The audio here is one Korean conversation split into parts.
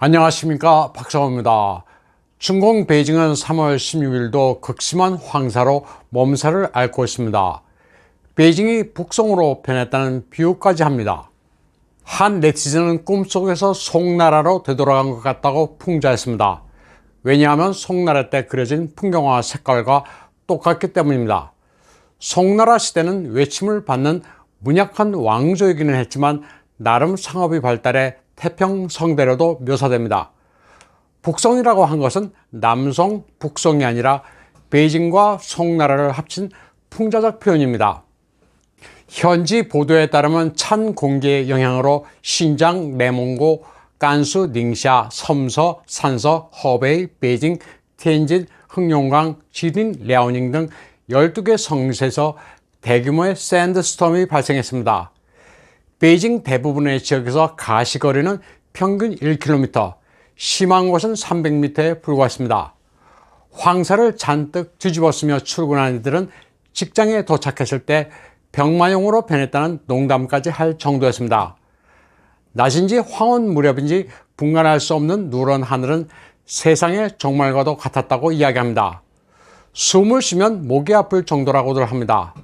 안녕하십니까, 박사호입니다. 중공 베이징은 3월 16일도 극심한 황사로 몸살을 앓고 있습니다. 베이징이 북송으로 변했다는 비유까지 합니다. 한 네티즌은 꿈속에서 송나라로 되돌아간 것 같다고 풍자했습니다. 왜냐하면 송나라 때 그려진 풍경화 색깔과 똑같기 때문입니다. 송나라 시대는 외침을 받는 문약한 왕조이기는 했지만 나름 상업이 발달해 태평성대로도 묘사됩니다. 북송이라고 한 것은 남송, 북송이 아니라 베이징과 송나라를 합친 풍자적 표현입니다. 현지 보도에 따르면 찬 공기의 영향으로 신장, 내몽고, 간수, 닝샤, 섬서, 산서, 허베이, 베이징, 텐진, 흑룡강, 지린, 랴오닝 등 12개 성시에서 대규모의 샌드스톰이 발생했습니다. 베이징 대부분의 지역에서 가시거리는 평균 1km, 심한 곳은 300m에 불과했습니다. 황사를 잔뜩 뒤집어쓰며 출근한 이들은 직장에 도착했을 때 병마용으로 변했다는 농담까지 할 정도였습니다. 낮인지 황혼 무렵인지 분간할 수 없는 누런 하늘은 세상의 종말과도 같았다고 이야기합니다. 숨을 쉬면 목이 아플 정도라고들 합니다.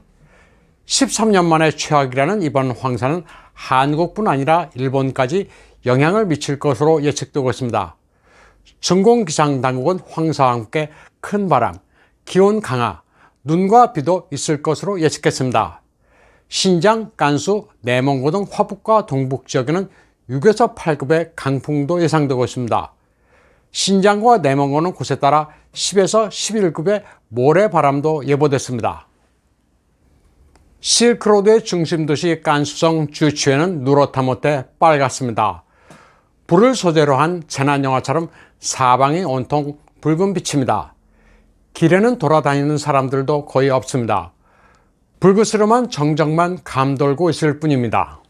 13년 만에 최악이라는 이번 황사는 한국뿐 아니라 일본까지 영향을 미칠 것으로 예측되고 있습니다. 중공기상당국은 황사와 함께 큰 바람, 기온 강하, 눈과 비도 있을 것으로 예측했습니다. 신장, 간수, 내몽고 등 화북과 동북 지역에는 6에서 8급의 강풍도 예상되고 있습니다. 신장과 내몽고는 곳에 따라 10에서 11급의 모래바람도 예보됐습니다. 실크로드의 중심 도시 간수성 주취에는 누렇다 못해 빨갛습니다. 불을 소재로 한 재난 영화처럼 사방이 온통 붉은 빛입니다. 길에는 돌아다니는 사람들도 거의 없습니다. 불그스름한 정적만 감돌고 있을 뿐입니다.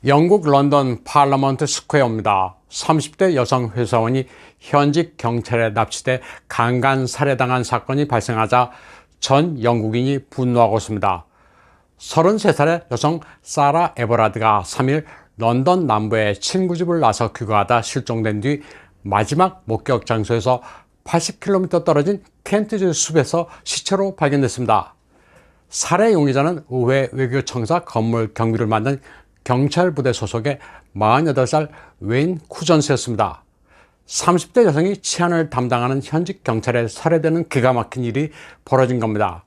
영국 런던 파라먼트 스퀘어입니다. 30대 여성 회사원이 현직 경찰에 납치돼 강간 살해당한 사건이 발생하자 전 영국인이 분노하고 있습니다. 33살의 여성 사라 에버라드가 3일 런던 남부의 친구 집을 나서 귀가하다 실종된 뒤 마지막 목격 장소에서 80km 떨어진 켄트주 숲에서 시체로 발견됐습니다. 살해 용의자는 의회 외교청사 건물 경비를 맡는 경찰부대 소속의 48살 웨인 쿠전스였습니다. 30대 여성이 치안을 담당하는 현직 경찰에 살해되는 기가 막힌 일이 벌어진 겁니다.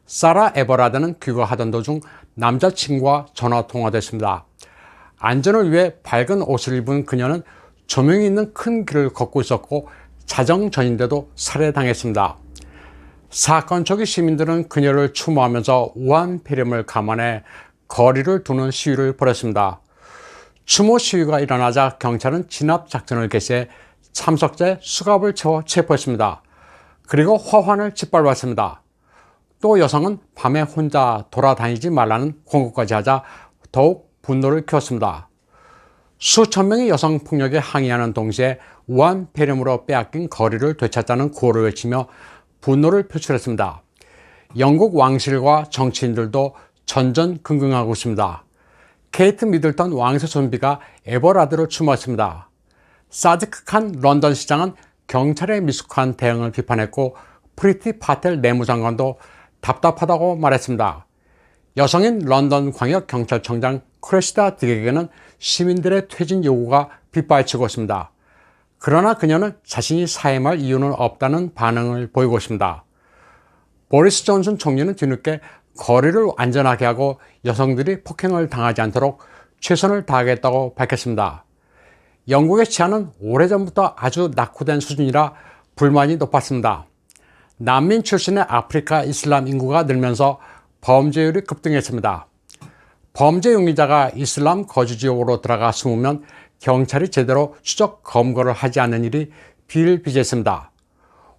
사라 에버라드는 귀가하던 도중 남자친구와 전화통화됐습니다. 안전을 위해 밝은 옷을 입은 그녀는 조명이 있는 큰 길을 걷고 있었고 자정전인데도 살해당했습니다. 사건 초기 시민들은 그녀를 추모하면서 우한 폐렴을 감안해 거리를 두는 시위를 벌였습니다. 추모 시위가 일어나자 경찰은 진압작전을 개시해 참석자의 수갑을 채워 체포했습니다. 그리고 화환을 짓밟았습니다. 또 여성은 밤에 혼자 돌아다니지 말라는 공고까지 하자 더욱 분노를 키웠습니다. 수천 명의 여성 폭력에 항의하는 동시에 우한 폐렴으로 빼앗긴 거리를 되찾자는 구호를 외치며 분노를 표출했습니다. 영국 왕실과 정치인들도 전전긍긍하고 있습니다. 케이트 미들턴 왕세 손비가 에버라드를 추모했습니다. 사디크 칸 런던 시장은 경찰의 미숙한 대응을 비판했고 프리티 파텔 내무장관도 답답하다고 말했습니다. 여성인 런던 광역경찰청장 크레시다 딕에게는 시민들의 퇴진 요구가 빗발치고 있습니다. 그러나 그녀는 자신이 사임할 이유는 없다는 반응을 보이고 있습니다. 보리스 존슨 총리는 뒤늦게 거리를 안전하게 하고 여성들이 폭행을 당하지 않도록 최선을 다하겠다고 밝혔습니다. 영국의 치안은 오래전부터 아주 낙후된 수준이라 불만이 높았습니다. 난민 출신의 아프리카 이슬람 인구가 늘면서 범죄율이 급등했습니다. 범죄 용의자가 이슬람 거주 지역으로 들어가 숨으면 경찰이 제대로 추적 검거를 하지 않는 일이 비일비재했습니다.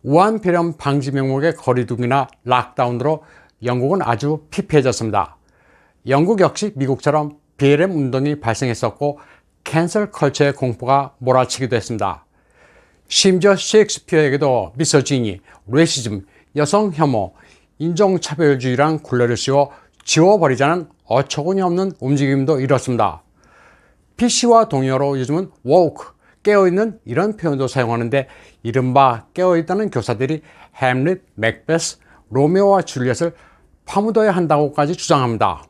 우한 폐렴 방지 명목의 거리두기나 락다운으로 영국은 아주 피폐해졌습니다. 영국 역시 미국처럼 BLM 운동이 발생했었고 캔슬 컬처의 공포가 몰아치기도 했습니다. 심지어 셰익스피어에게도 미소지니, 레시즘, 여성 혐오, 인종차별주의란 굴레를 씌워 지워버리자는 어처구니 없는 움직임도 일었습니다. PC와 동의어로 요즘은 woke, 깨어있는 이런 표현도 사용하는데 이른바 깨어있다는 교사들이 햄릿, 맥베스, 로미오와 줄리엣을 파묻어야 한다고까지 주장합니다.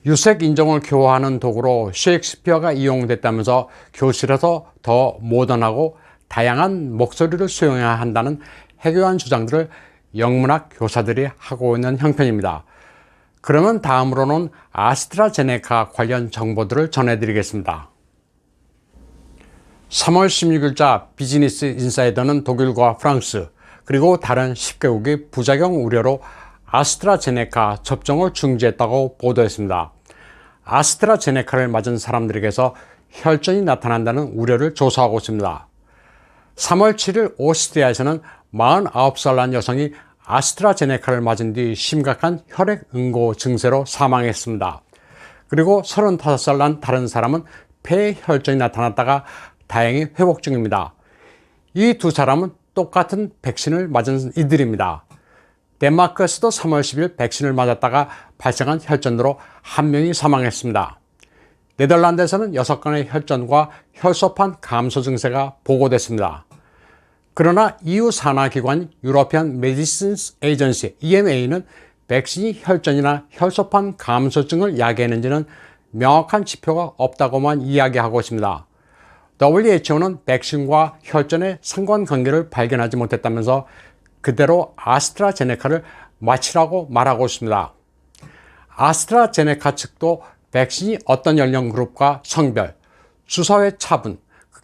유색 인종을 교화하는 도구로 셰익스피어가 이용됐다면서 교실에서 더 모던하고 다양한 목소리를 수용해야 한다는 해교한 주장들을 영문학 교사들이 하고 있는 형편입니다. 그러면 다음으로는 아스트라제네카 관련 정보들을 전해드리겠습니다. 3월 16일자 비즈니스 인사이더는 독일과 프랑스 그리고 다른 10개국이 부작용 우려로 아스트라제네카 접종을 중지했다고 보도했습니다. 아스트라제네카를 맞은 사람들에게서 혈전이 나타난다는 우려를 조사하고 있습니다. 3월 7일 오스트리아에서는 49살 난 여성이 아스트라제네카를 맞은 뒤 심각한 혈액응고 증세로 사망했습니다. 그리고 35살 난 다른 사람은 폐에 혈전이 나타났다가 다행히 회복 중입니다. 이 두 사람은 똑같은 백신을 맞은 이들입니다. 덴마크에서도 3월 10일 백신을 맞았다가 발생한 혈전으로 한 명이 사망했습니다. 네덜란드에서는 6건의 혈전과 혈소판 감소 증세가 보고됐습니다. 그러나 EU 산하기관 유러피안 메디신스 에이전시 EMA는 백신이 혈전이나 혈소판 감소증을 야기했는지는 명확한 지표가 없다고만 이야기하고 있습니다. WHO는 백신과 혈전의 상관관계를 발견하지 못했다면서 그대로 아스트라제네카를 마치라고 말하고 있습니다. 아스트라제네카 측도 백신이 어떤 연령 그룹과 성별, 주사회 차분,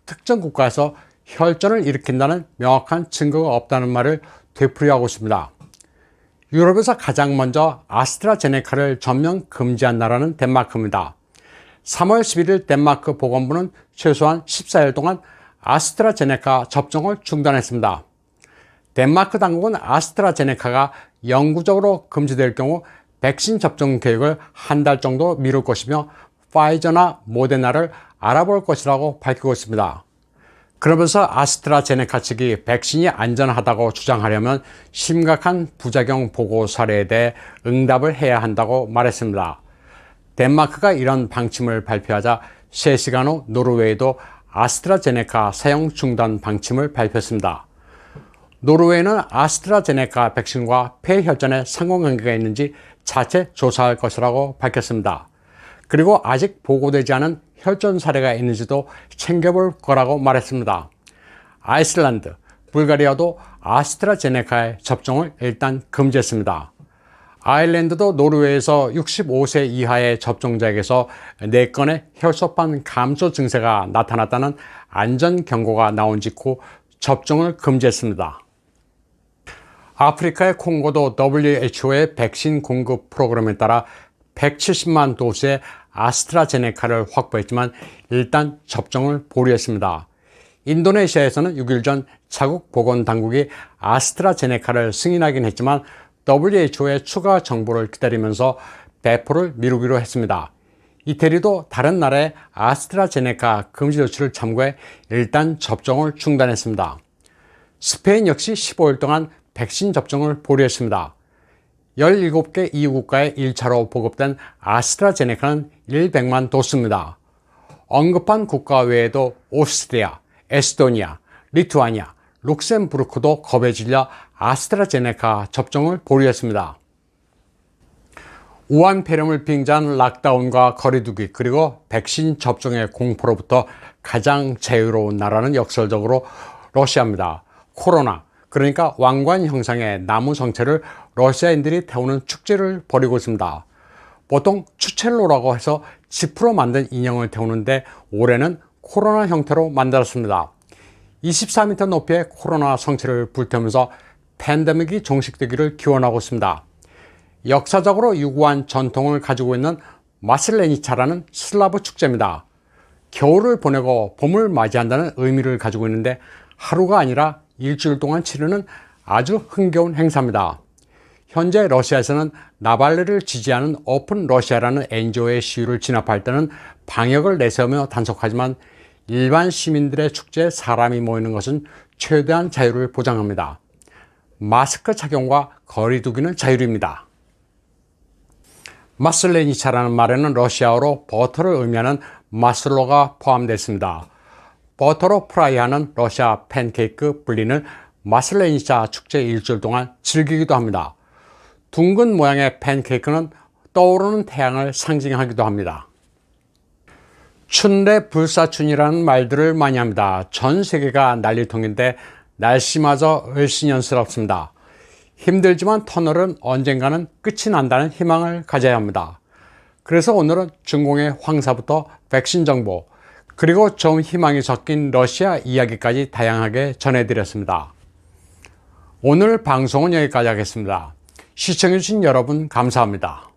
특정 국가에서 혈전을 일으킨다는 명확한 증거가 없다는 말을 되풀이하고 있습니다. 유럽에서 가장 먼저 아스트라제네카를 전면 금지한 나라는 덴마크입니다. 3월 11일 덴마크 보건부는 최소한 14일 동안 아스트라제네카 접종을 중단했습니다. 덴마크 당국은 아스트라제네카가 영구적으로 금지될 경우 백신 접종 계획을 한 달 정도 미룰 것이며 파이저나 모데나를 알아볼 것이라고 밝히고 있습니다. 그러면서 아스트라제네카 측이 백신이 안전하다고 주장하려면 심각한 부작용 보고 사례에 대해 응답을 해야 한다고 말했습니다. 덴마크가 이런 방침을 발표하자 3시간 후 노르웨이도 아스트라제네카 사용 중단 방침을 발표했습니다. 노르웨이는 아스트라제네카 백신과 폐혈전에 상관관계가 있는지 자체 조사할 것이라고 밝혔습니다. 그리고 아직 보고되지 않은 혈전 사례가 있는지도 챙겨볼 거라고 말했습니다. 아이슬란드, 불가리아도 아스트라제네카의 접종을 일단 금지했습니다. 아일랜드도 노르웨이에서 65세 이하의 접종자에게서 4건의 혈소판 감소 증세가 나타났다는 안전 경고가 나온 직후 접종을 금지했습니다. 아프리카의 콩고도 WHO의 백신 공급 프로그램에 따라 170만 도스의 아스트라제네카를 확보했지만 일단 접종을 보류했습니다. 인도네시아에서는 6일 전 자국 보건당국이 아스트라제네카를 승인하긴 했지만 WHO의 추가 정보를 기다리면서 배포를 미루기로 했습니다. 이태리도 다른 나라의 아스트라제네카 금지 조치를 참고해 일단 접종을 중단했습니다. 스페인 역시 15일 동안 백신 접종을 보류했습니다. 17개 EU 국가에 1차로 보급된 아스트라제네카는 100만 도스입니다. 언급한 국가 외에도 오스트리아, 에스토니아, 리투아니아, 룩셈부르크도 겁에 질려 아스트라제네카 접종을 보류했습니다. 우한 폐렴을 빙자한 락다운과 거리두기 그리고 백신 접종의 공포로부터 가장 자유로운 나라는 역설적으로 러시아입니다. 코로나 그러니까 왕관 형상의 나무 성체를 러시아인들이 태우는 축제를 벌이고 있습니다. 보통 추첼로라고 해서 지프로 만든 인형을 태우는데 올해는 코로나 형태로 만들었습니다. 24m 높이의 코로나 성체를 불태우면서 팬데믹이 종식되기를 기원하고 있습니다. 역사적으로 유구한 전통을 가지고 있는 마슬레니차라는 슬라브 축제입니다. 겨울을 보내고 봄을 맞이한다는 의미를 가지고 있는데 하루가 아니라 일주일 동안 치르는 아주 흥겨운 행사입니다. 현재 러시아에서는 나발리를 지지하는 오픈 러시아라는 NGO의 시위를 진압할 때는 방역을 내세우며 단속하지만 일반 시민들의 축제에 사람이 모이는 것은 최대한 자유를 보장합니다. 마스크 착용과 거리 두기는 자율입니다. 마슬레니차라는 말에는 러시아어로 버터를 의미하는 마슬로가 포함됐습니다. 버터로 프라이하는 러시아 팬케이크 불리는 마슬레니차 축제 일주일 동안 즐기기도 합니다. 둥근 모양의 팬케이크는 떠오르는 태양을 상징하기도 합니다. 춘대 불사춘이라는 말들을 많이 합니다. 전 세계가 난리통인데 날씨마저 을씨년스럽습니다. 힘들지만 터널은 언젠가는 끝이 난다는 희망을 가져야 합니다. 그래서 오늘은 중공의 황사부터 백신 정보, 그리고 좀 희망이 섞인 러시아 이야기까지 다양하게 전해드렸습니다. 오늘 방송은 여기까지 하겠습니다. 시청해주신 여러분 감사합니다.